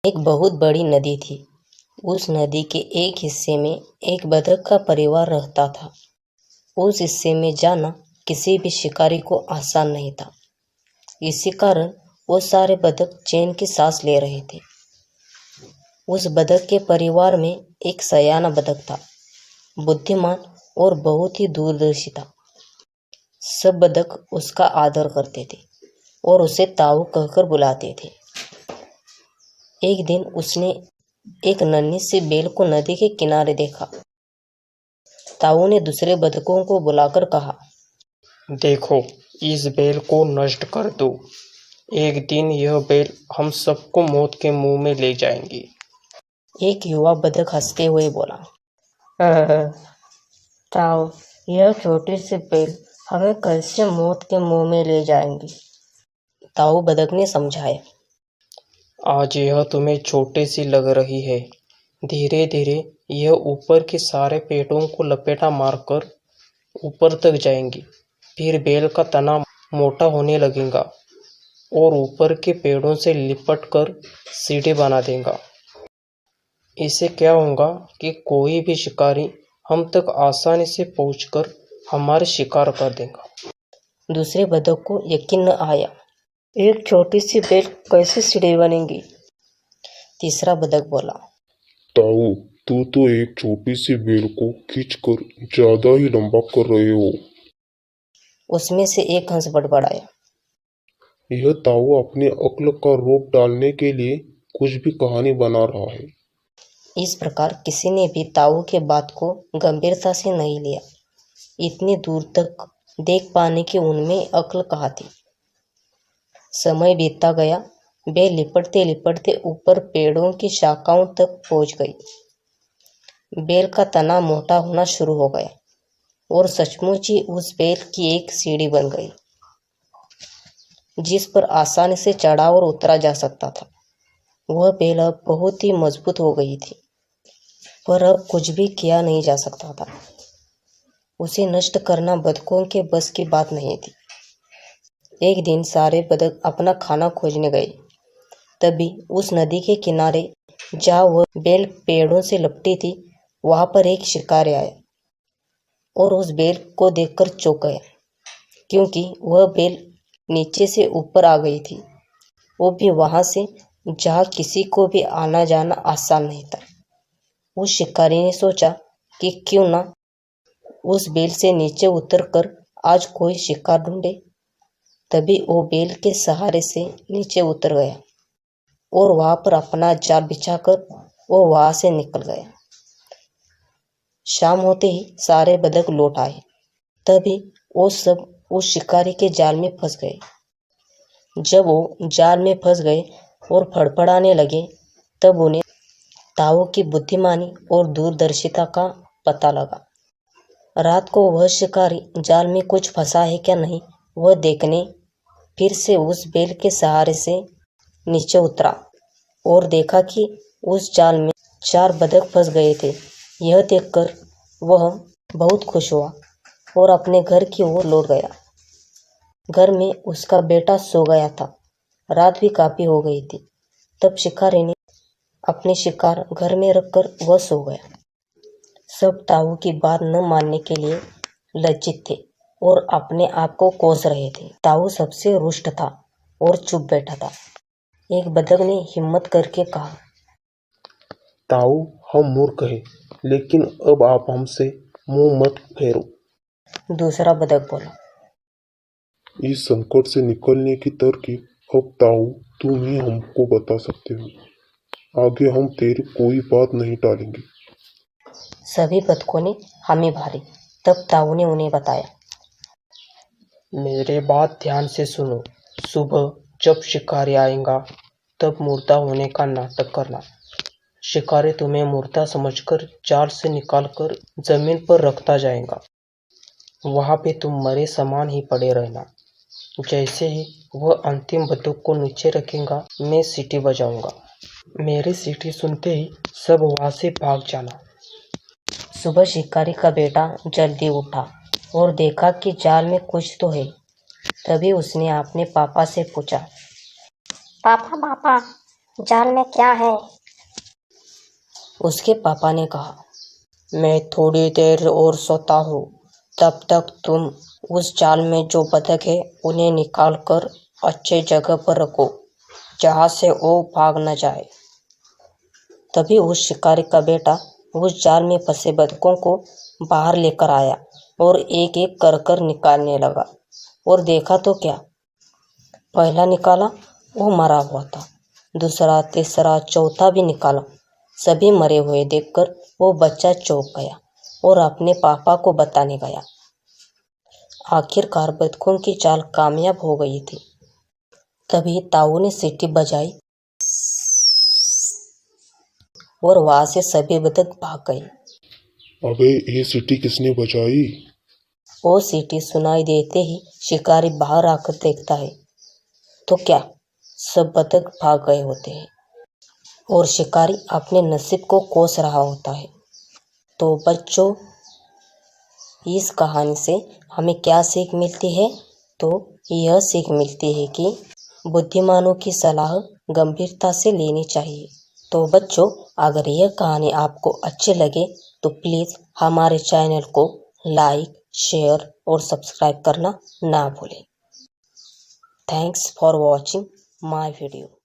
एक बहुत बड़ी नदी थी। उस नदी के एक हिस्से में एक बतख का परिवार रहता था। उस हिस्से में जाना किसी भी शिकारी को आसान नहीं था। इसी कारण वो सारे बतख चैन की सांस ले रहे थे। उस बतख के परिवार में एक सयाना बतख था, बुद्धिमान और बहुत ही दूरदर्शी था। सब बतख उसका आदर करते थे और उसे ताऊ कहकर बुलाते थे। एक दिन उसने एक नन्ही सी बेल को नदी के किनारे देखा। ताऊ ने दूसरे बतखों को बुलाकर कहा, देखो, इस बेल को नष्ट कर दो। एक दिन यह बेल हम सबको मौत के मुंह में ले जाएंगी। एक युवा बतख हंसते हुए बोला, ताऊ, यह छोटी सी बेल हमें कैसे मौत के मुंह में ले जाएंगी? ताऊ बतख ने समझाया, आज यह तुम्हें छोटी सी लग रही है। धीरे धीरे यह ऊपर के सारे पेड़ों को लपेटा मारकर ऊपर तक जाएंगी। फिर बेल का तना मोटा होने लगेगा और ऊपर के पेड़ों से लिपट कर सीढ़ी बना देगा। इससे क्या होगा कि कोई भी शिकारी हम तक आसानी से पहुंचकर हमारे शिकार कर देगा। दूसरे बतख को यकीन न आया, एक छोटी सी बेल कैसे सीढ़ी बनेगी? तीसरा बतख बोला, ताऊ, तू तो एक छोटी सी बेल को खींचकर ज्यादा ही लंबा कर रहे हो। उसमें से एक हंस बड़बड़ाया, यह ताऊ अपने अक्ल का रोप डालने के लिए कुछ भी कहानी बना रहा है। इस प्रकार किसी ने भी ताऊ के बात को गंभीरता से नहीं लिया। इतनी दूर तक देख पाने की उनमें अक्ल कहाँ थी। समय बीतता गया। बेल लिपटते लिपटते ऊपर पेड़ों की शाखाओं तक पहुंच गई। बेल का तना मोटा होना शुरू हो गया और सचमुच ही उस बेल की एक सीढ़ी बन गई, जिस पर आसानी से चढ़ा और उतरा जा सकता था। वह बेल अब बहुत ही मजबूत हो गई थी, पर अब कुछ भी किया नहीं जा सकता था। उसे नष्ट करना बतखों के बस की बात नहीं थी। एक दिन सारे बतख अपना खाना खोजने गए। तभी उस नदी के किनारे जहाँ वह बेल पेड़ों से लपटी थी, वहां पर एक शिकारी आया और उस बेल को देखकर चौंक गया, क्योंकि वह बेल नीचे से ऊपर आ गई थी, वो भी वहां से जहाँ किसी को भी आना जाना आसान नहीं था। उस शिकारी ने सोचा कि क्यों ना उस बेल से नीचे उतरकर आज कोई शिकार ढूंढे। तभी वो बेल के सहारे से नीचे उतर गया और वहां पर अपना जाल बिछाकर वो वहां से निकल गया। शाम होते ही सारे बतख लौट आए। तभी वो सब उस शिकारी के जाल में फंस गए। जब वो जाल में फंस गए और फड़फड़ाने लगे, तब उन्हें ताऊ की बुद्धिमानी और दूरदर्शिता का पता लगा। रात को वह शिकारी जाल में कुछ फंसा है क्या नहीं, वह देखने फिर से उस बेल के सहारे से नीचे उतरा और देखा कि उस जाल में 4 बतख फंस गए थे। यह देखकर वह बहुत खुश हुआ और अपने घर की ओर लौट गया। घर में उसका बेटा सो गया था। रात भी काफी हो गई थी। तब शिकारी ने अपने शिकार घर में रखकर वह सो गया। सब ताऊ की बात न मानने के लिए लज्जित थे और अपने आप को कोस रहे थे। ताऊ सबसे रुष्ट था और चुप बैठा था। एक बतख ने हिम्मत करके कहा, ताऊ, हम मूर्ख हैं, लेकिन अब आप हमसे मुंह मत फेरो। दूसरा बतख बोला, इस संकट से निकलने की तरकीब अब ताऊ तुम ही हमको बता सकते हो। आगे हम तेरी कोई बात नहीं टालेंगे। सभी बतखों ने हामी भरी। तब ताऊ ने उन्हें बताया, मेरे बात ध्यान से सुनो। सुबह जब शिकारी आएगा तब मुर्दा होने का नाटक करना। शिकारी तुम्हें मुर्दा समझकर जाल से निकालकर जमीन पर रखता जाएगा। वहां पे तुम मरे समान ही पड़े रहना। जैसे ही वह अंतिम बंदूक को नीचे रखेगा, मैं सीटी बजाऊंगा। मेरी सीटी सुनते ही सब वहां से भाग जाना। सुबह शिकारी का बेटा जल्दी उठा और देखा कि जाल में कुछ तो है। तभी उसने अपने पापा से पूछा, पापा पापा, जाल में क्या है? उसके पापा ने कहा, मैं थोड़ी देर और सोता हूँ, तब तक तुम उस जाल में जो बतख है उन्हें निकाल कर अच्छे जगह पर रखो, जहाँ से वो भाग न जाए। तभी उस शिकारी का बेटा उस जाल में फंसे बतखों को बाहर लेकर आया और एक एक कर कर निकालने लगा। और देखा तो क्या, पहला निकाला वो मरा हुआ था, दूसरा, तीसरा, चौथा भी निकाला। सभी मरे हुए देखकर वो बच्चा चौंक गया और अपने पापा को बताने गया। आखिरकार बतखों की चाल कामयाब हो गई थी। तभी ताऊ ने सीटी बजाई और वहां से सभी बतख भाग गए। अबे ये सीटी किसने बजाई? वो सीटी सुनाई देते ही शिकारी बाहर आकर देखता है तो क्या, सब बतख भाग गए होते हैं और शिकारी अपने नसीब को कोस रहा होता है। तो बच्चों, इस कहानी से हमें क्या सीख मिलती है? तो यह सीख मिलती है कि बुद्धिमानों की सलाह गंभीरता से लेनी चाहिए। तो बच्चों, अगर यह कहानी आपको अच्छी लगे तो प्लीज़ हमारे चैनल को लाइक, शेयर और सब्सक्राइब करना ना भूलें। Thanks for watching my video.